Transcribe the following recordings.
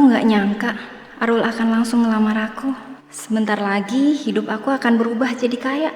nggak nyangka Arul akan langsung ngelamar aku. Sebentar lagi hidup aku akan berubah jadi kaya.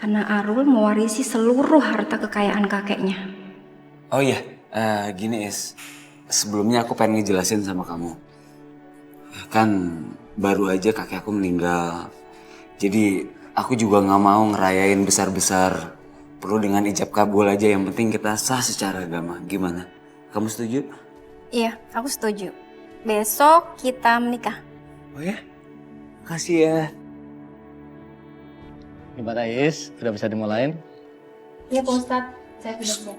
Karena Arul mewarisi seluruh harta kekayaan kakeknya. Oh iya, gini Is. Sebelumnya aku pengen ngejelasin sama kamu. Kan baru aja kakek aku meninggal. Jadi aku juga gak mau ngerayain besar-besar. Perlu dengan ijab kabul aja, yang penting kita sah secara agama. Gimana? Kamu setuju? Iya, aku setuju. Besok kita menikah. Oh ya? Makasih ya. Gimana Is? Sudah bisa dimulain? Iya Pak Ustadz, saya sudah siap.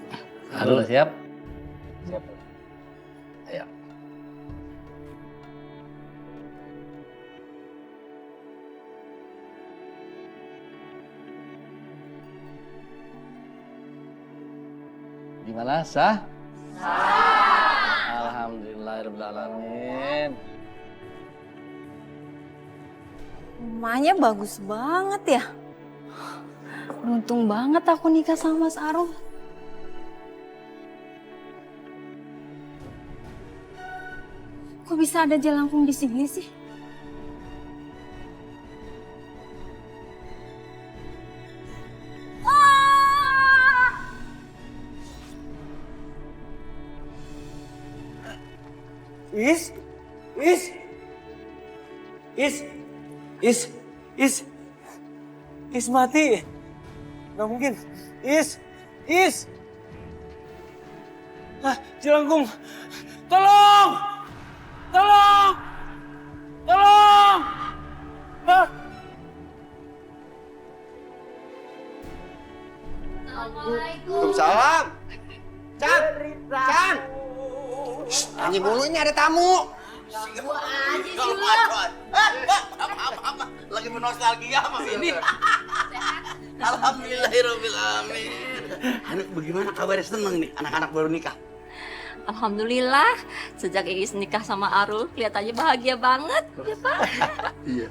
Arul udah siap? Siap. Ayo. Gimana, sah? Sah. Alhamdulillahirrahmanirrahim. Rumahnya bagus banget ya. Beruntung banget aku nikah sama Mas Arul. Kok bisa ada jelangkung di sini sih? Is, mati. Gak mungkin. Is. Ah, Jelangkung. Tolong. Ah. Waalaikumsalam. Chan. Nyanyi mulu, ini ada tamu. Apa? Lagi bernostalgia sama ini. Alhamdulillahirrahmanirrahim. Anak bagaimana kabarnya, seneng nih anak-anak baru nikah? Alhamdulillah, sejak Iis nikah sama Arul, kelihatannya bahagia banget, ya Pak? Iya,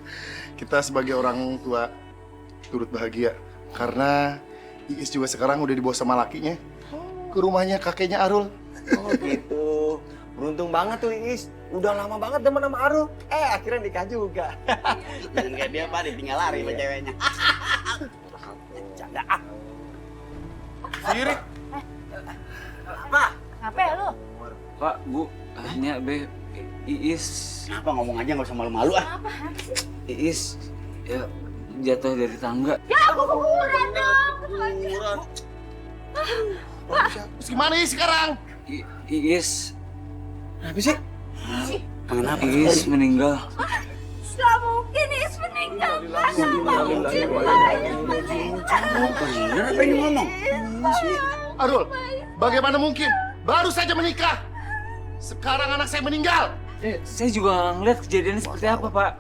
kita sebagai orang tua turut bahagia karena Iis juga sekarang udah dibawa sama lakinya ke rumahnya kakeknya Arul. Oh gitu. Beruntung banget tuh Iis. Udah lama banget teman sama Arul. Akhirnya nikah juga. Jangan kayak dia Pak, ditinggal lari sama ceweknya. Canda ah. Sirik. Apa? Ngapain lu? Pak, Bu, hanya Iis. Kenapa ngomong aja nggak usah malu-malu ah? Iis ya jatuh dari tangga. Kuburan dong! Terus gimana Iis sekarang? Iis. Apa sih? Kenapa? Iis meninggal. Gak mungkin Iis meninggal, Pak. Gak mungkin, Pak. Bener apa ini ngomong? Arul, bagaimana mungkin? Baru saja menikah. Sekarang anak saya meninggal. Saya juga nggak ngeliat kejadiannya seperti apa, Pak.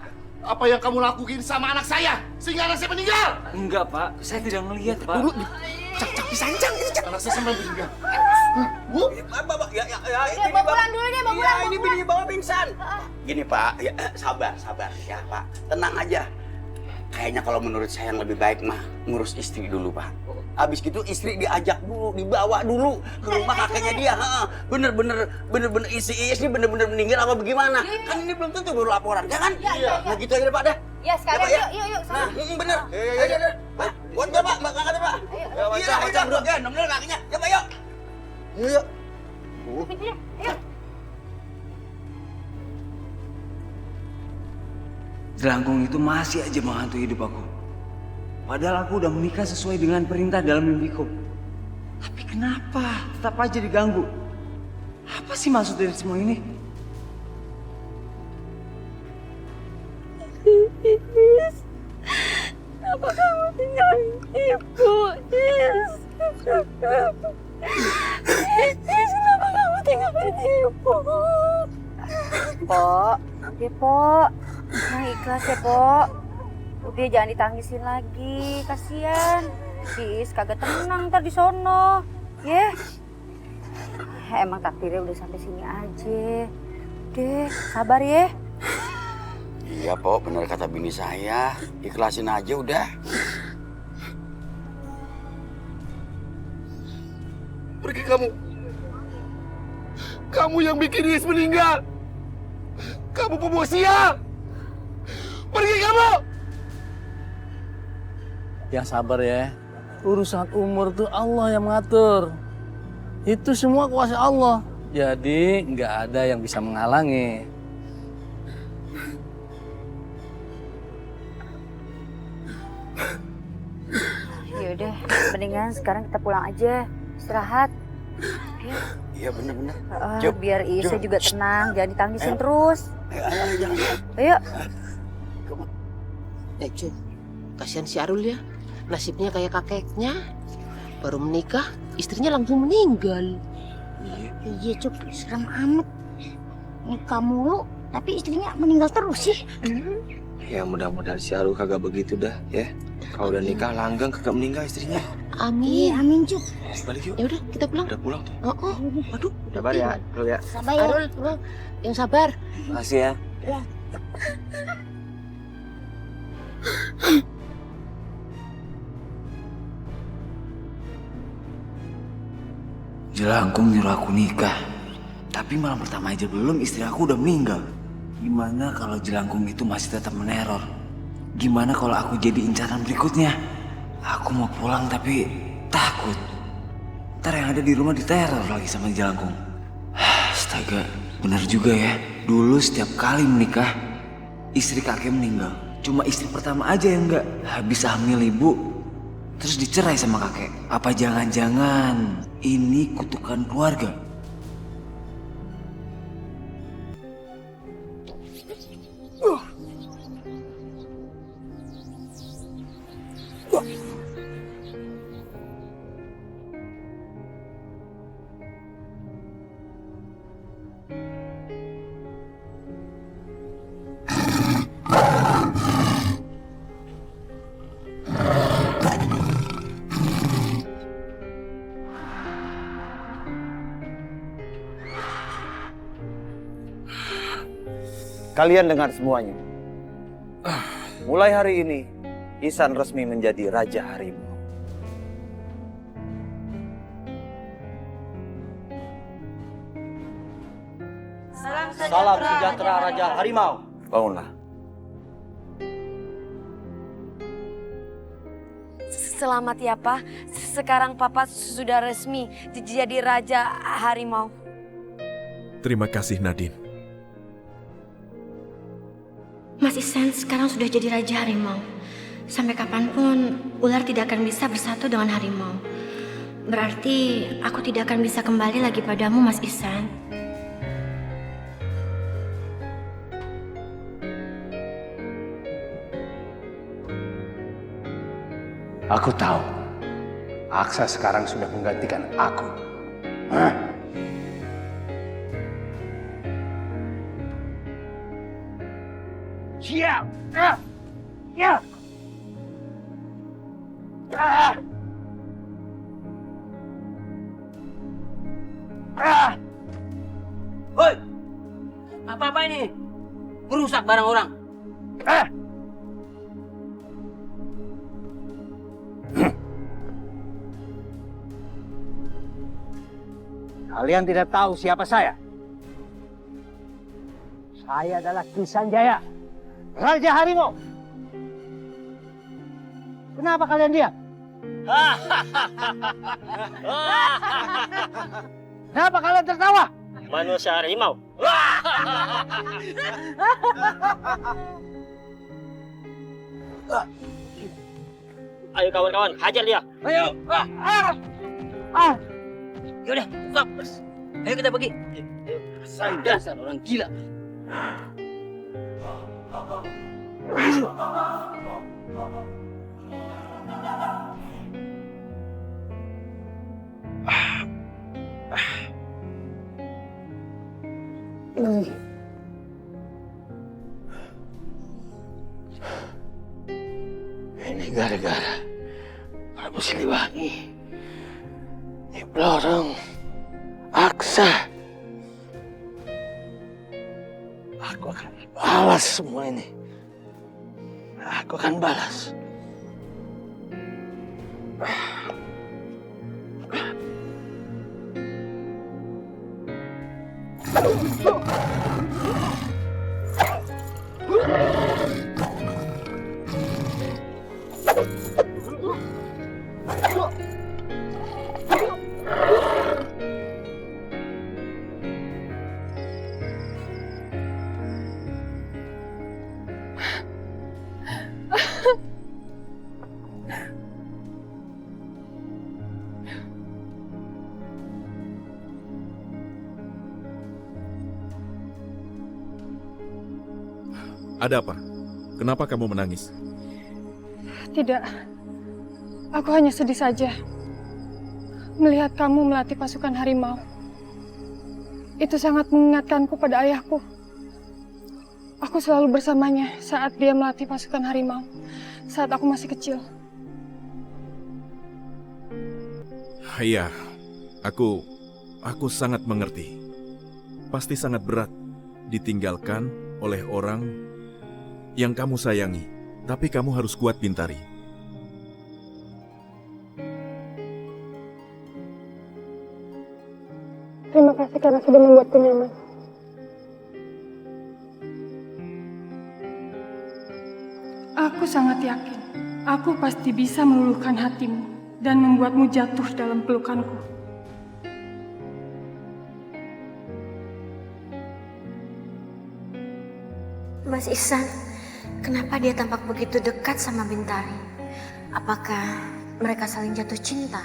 Apa yang kamu lakuin sama anak saya sehingga anak saya meninggal? Enggak, Pak. Saya tidak ngelihat, Pak. Cak disancang ini cak. Anak saya sampai meninggal. Bu, Bapak, ya, Dia bawa pulang dulu deh, bawa pulang. ini bini bawa pingsan. Gini Pak, ya sabar ya Pak, tenang aja. Kayaknya kalau menurut saya yang lebih baik mah ngurus istri dulu Pak. Abis gitu istri diajak dulu, dibawa dulu ke rumah kakeknya dia. Bener-bener isi ini bener-bener meninggal apa bagaimana? Kan ini belum tentu baru laporan, ya kan? Iya. Nah gitu aja deh Pak dah. Ya sekarang Ya, Pak, yuk. Nah, bener. Ayo. Pak, buat ya Pak, Mbak Kakak Pak. Iya, macam dulu. Ya, bener kakinya. Ya Pak, yuk. Yuk. Jelangkung itu masih aja menghantui hidup aku. Padahal aku udah menikah sesuai dengan perintah dalam mimpiku. Tapi kenapa tetap aja diganggu? Apa sih maksud dari semua ini? Is, kenapa kamu tinggalin ibu, Is? Is, kenapa kamu tinggalin ibu? Pok, udah Pok, nah ikhlas ya Pok. Udah jangan ditangisin lagi, kasihan. Si Is kagak tenang ntar di sono, ya. Emang takdirnya udah sampai sini aja. Udah, sabar ya. Iya, Pok, bener kata bini saya. Ikhlasin aja udah. pergi kamu. Kamu yang bikin Iis meninggal. Kamu pembawa sial! Pergi kamu! Yang sabar ya. Urusan umur tuh Allah yang mengatur. Itu semua kuasa Allah. Jadi nggak ada yang bisa menghalangi. Yaudah, mendingan sekarang kita pulang aja. Istirahat. Ayo. Iya bener-bener. Biar Iisnya juga tenang, jangan ditangisin terus. Ayo, jangan. Ayo. Cuy, kasihan si Arul ya. Nasibnya kayak kakeknya. Baru menikah, istrinya langsung meninggal. Iya Cuk, serem amat. Nikah mulu, tapi istrinya meninggal terus sih. Ya mudah-mudahan si Arul kagak begitu dah ya. Kalau udah nikah langgeng kagak meninggal istrinya. Amin. Iya, amin Cuk. Balik yuk. Ya udah, kita pulang. Udah pulang tuh. Oh, aduh, Sabar ya, Arul ya. Sabar ya. Arul, pulang. Yang sabar. Makasih ya. Jelangkung nyuruh aku nikah. Tapi malam pertama aja belum istri aku udah meninggal. Gimana kalau Jelangkung itu masih tetap meneror? Gimana kalau aku jadi incaran berikutnya? Aku mau pulang tapi takut. Ntar yang ada di rumah diteror lagi sama Jelangkung. Astaga, benar juga ya. Dulu setiap kali menikah, istri kakek meninggal. Cuma istri pertama aja yang enggak. Habis hamil ibu, terus dicerai sama kakek. Apa jangan-jangan ini kutukan keluarga? Kalian dengar semuanya. Mulai hari ini, Ihsan resmi menjadi Raja Harimau. Salam sejahtera Raja Harimau. Bangunlah. Selamat ya Pak. Sekarang Papa sudah resmi jadi Raja Harimau. Terima kasih Nadine. Mas Ihsan sekarang sudah jadi Raja Harimau. Sampai kapanpun ular tidak akan bisa bersatu dengan harimau. Berarti aku tidak akan bisa kembali lagi padamu, Mas Ihsan. Aku tahu, Aksa sekarang sudah menggantikan aku. Hah? Siap! Ya! Hoi! Apa-apa ini? Merusak barang orang. Kalian tidak tahu siapa saya? Saya adalah Ki Sanjaya, Raja Harimau. Kenapa kalian diam? Kenapa kalian tertawa? Manusia harimau. Ayo kawan-kawan, hajar dia. Ayo. Yaudah, stop. Ayo kita pergi. Dasar orang gila. Ini gara-gara Prabu Siliwangi. Ini pelorong Aksa. Aku akan balas semua ini. Aku akan balas. Ada apa? Kenapa kamu menangis? Tidak. Aku hanya sedih saja. Melihat kamu melatih pasukan harimau. Itu sangat mengingatkanku pada ayahku. Aku selalu bersamanya saat dia melatih pasukan harimau. Saat aku masih kecil. Iya, aku sangat mengerti. Pasti sangat berat ditinggalkan oleh orang yang kamu sayangi, tapi kamu harus kuat, Bintari. Terima kasih karena sudah membuatku nyaman. Aku sangat yakin, aku pasti bisa meluluhkan hatimu dan membuatmu jatuh dalam pelukanku. Mas Ihsan, kenapa dia tampak begitu dekat sama Bintari? Apakah mereka saling jatuh cinta?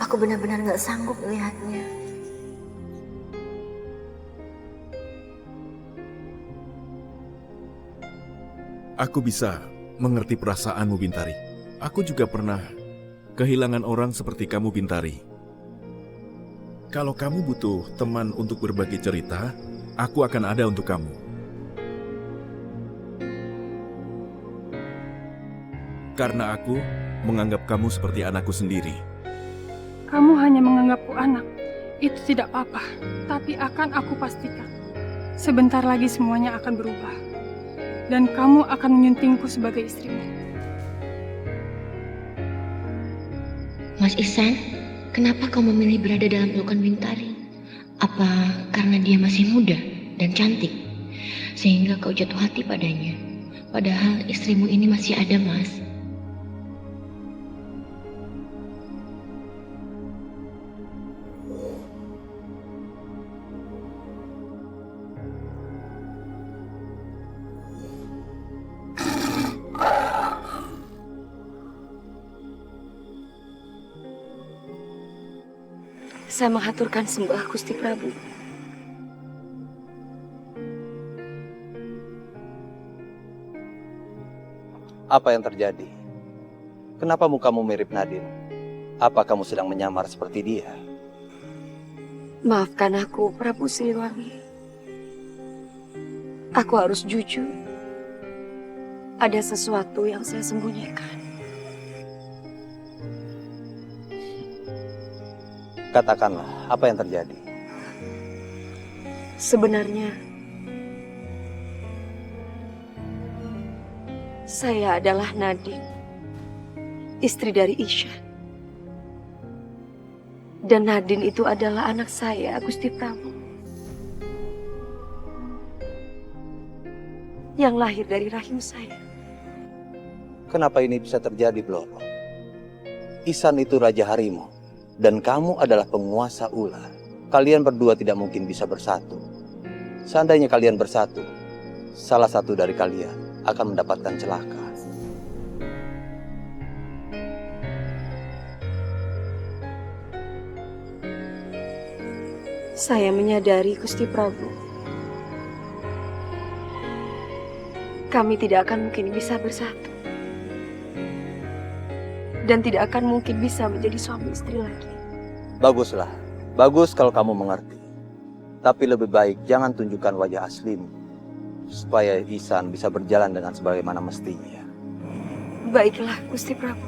Aku benar-benar gak sanggup melihatnya. Aku bisa mengerti perasaanmu, Bintari. Aku juga pernah kehilangan orang seperti kamu, Bintari. Kalau kamu butuh teman untuk berbagi cerita, aku akan ada untuk kamu. Karena aku menganggap kamu seperti anakku sendiri. Kamu hanya menganggapku anak. Itu tidak apa-apa. Tapi akan aku pastikan. Sebentar lagi semuanya akan berubah. Dan kamu akan menyuntingku sebagai istrimu. Mas Ihsan, kenapa kau memilih berada dalam pelukan Bintari? Apa karena dia masih muda dan cantik, sehingga kau jatuh hati padanya? Padahal istrimu ini masih ada, Mas. Saya mengaturkan sembah Gusti Prabu. Apa yang terjadi? Kenapa mukamu mirip Nadine? Apa kamu sedang menyamar seperti dia? Maafkan aku, Prabu Siliwangi. Aku harus jujur. Ada sesuatu yang saya sembunyikan. Katakanlah, apa yang terjadi? Sebenarnya, saya adalah Nadine, istri dari Isha. Dan Nadine itu adalah anak saya, Gusti Prabu. Yang lahir dari rahim saya. Kenapa ini bisa terjadi, Bloro? Ihsan itu Raja Harimau. Dan kamu adalah penguasa ular. Kalian berdua tidak mungkin bisa bersatu. Seandainya kalian bersatu, salah satu dari kalian akan mendapatkan celaka. Saya menyadari, Gusti Prabu. Kami tidak akan mungkin bisa bersatu. Dan tidak akan mungkin bisa menjadi suami istri lagi. Baguslah. Bagus kalau kamu mengerti. Tapi lebih baik jangan tunjukkan wajah aslimu. Supaya Ihsan bisa berjalan dengan sebagaimana mestinya. Baiklah, Gusti Prabu.